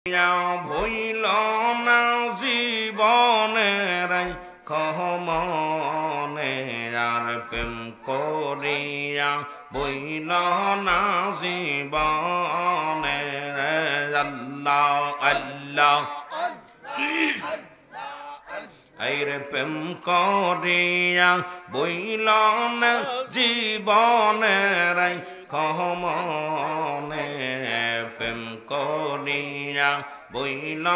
ভইল না জীবনের কহমনে আর প্রেম করিয়া বইল না জীবনে আল্লাহ আল্লাহ আইরে প্রেম করিয়া বইল না জীবনের কহমনে প্রেম করিয়া বইল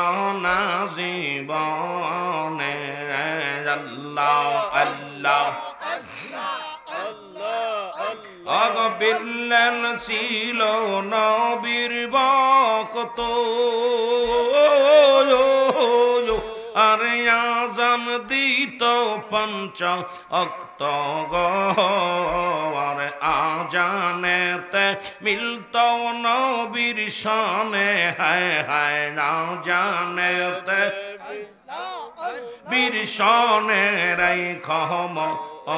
না জীবনে আল্লাহ আল্লাহ অগবিল্লাল ছিল নবীর ভক্ত আরে আজান দিত পঞ্চ অক্ত আর আজানেতে মিলত নবীর সনে হায় হায় না জানেতে বীর সনে রাই খম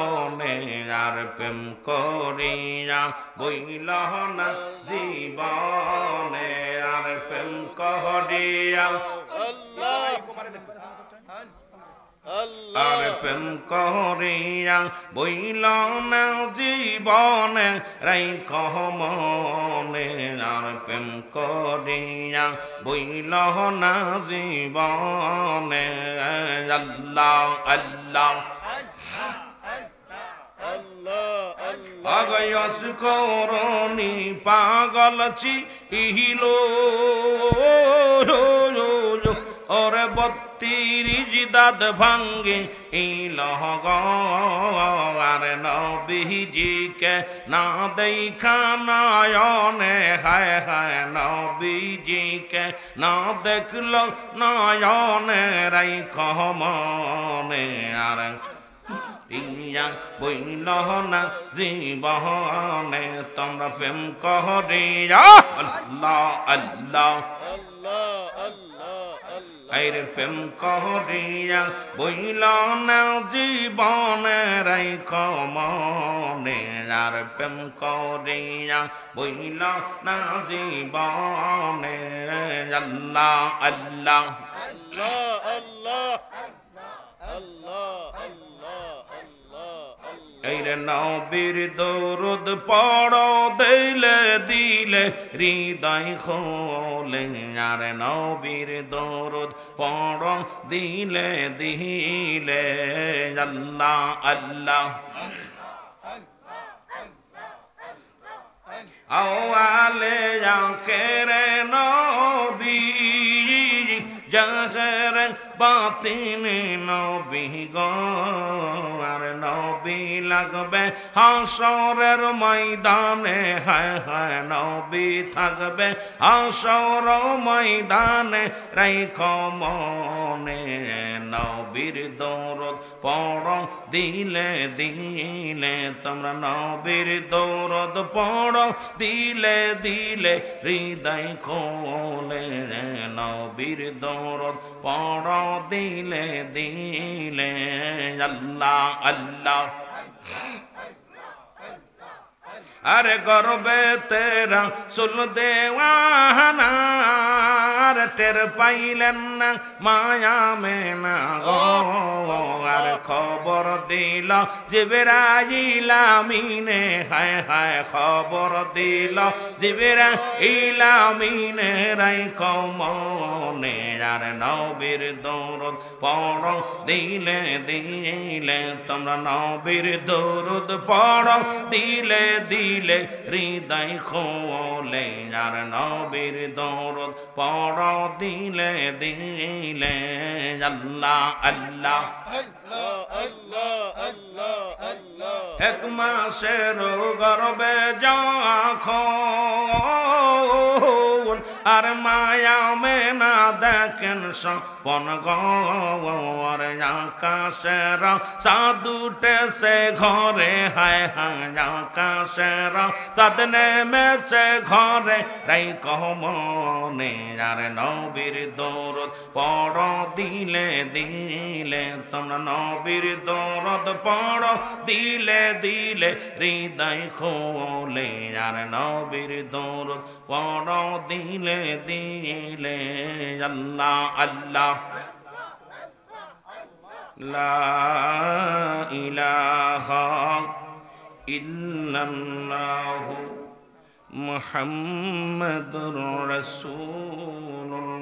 অনে আর প্রেম করিয়া বইল না জীবনে আর প্রেম করিয়া আর প্রেম করিয়া বইল না জীবনে রাই কহমনে আর প্রেম করিয়া বইল না জীবনে আল্লাহ আল্লাহ অগয়স করণী পাগল চিহিলো ওরে 32 দাঁত ভাঙ্গে ইল আর নবীজিকে না দেখা নয়নে হায় হায় নবীজিকে না দেখল নয়নে রাই কহমনে আর ইয়া বইল না জীবনে তোমরা প্রেম করিয়া আল্লাহ আল্লাহ আইরে প্রেম করিয়া বইল না জীবনে রাই কমনে আর প্রেম করিয়া বইল না জীবনে আল্লাহ আল্লাহ আল্লাহ এইরে নবীর দরুদ পড়ো দিলে দিলে হৃদয় খোলে আর নবীর দরুদ পড়ো দিলে দিলে আল্লাহ আল্লাহ আওয়ালে আকেরে নবী জাহের বাতিনে নবী গো আর নবী লাগবে হাসরের ময়দানে হায় হায় নবী থাকবে হাসর ময়দানে রাইখো মনে নবীর দরুদ পড়ো দিলে দিলে তোমরা নবীর দরুদ পড়ো দিলে দিলে হৃদয় খোলে নবীর দরুদ পড়ো দিলে দিলে আল্লাহ আল্লাহ अरे गरबे तेरा सुल देवाना टेर पाइलेन ना माया में ना गो अरे खबर दिल जिब्राइल आमीने हाय हाय खबर दिल जिब्राइल आमीने राई कमने अरे नबीर दरुद पढ़ो दिले दिले তোমরা নবীর দরুদ পড়ো দিলে দিলে হৃদয় খোলে আর নবীর দরুদ পড়ো দিলে দিলে আল্লাহ আল্লাহ এক মাসের গর্বে যখন আর মায়া মে না দেখেন স্বপন গর আকাশের চাঁদ উঠেছে ঘরে হায় হায় আকাশের চাঁদ নেমেছে ঘরে রাই কমনে আর নবীর দরদ পড় দিলে দিলে তোমরা নবীর দরদ পড় দিলে দিলে হৃদয় খোলে আর নবীর দরদ পড় দিলে দিলে আল্লাহ আল্লাহ লা ইলাহা ইল্লাল্লাহু মুহাম্মাদুর রাসূলুল্লাহ।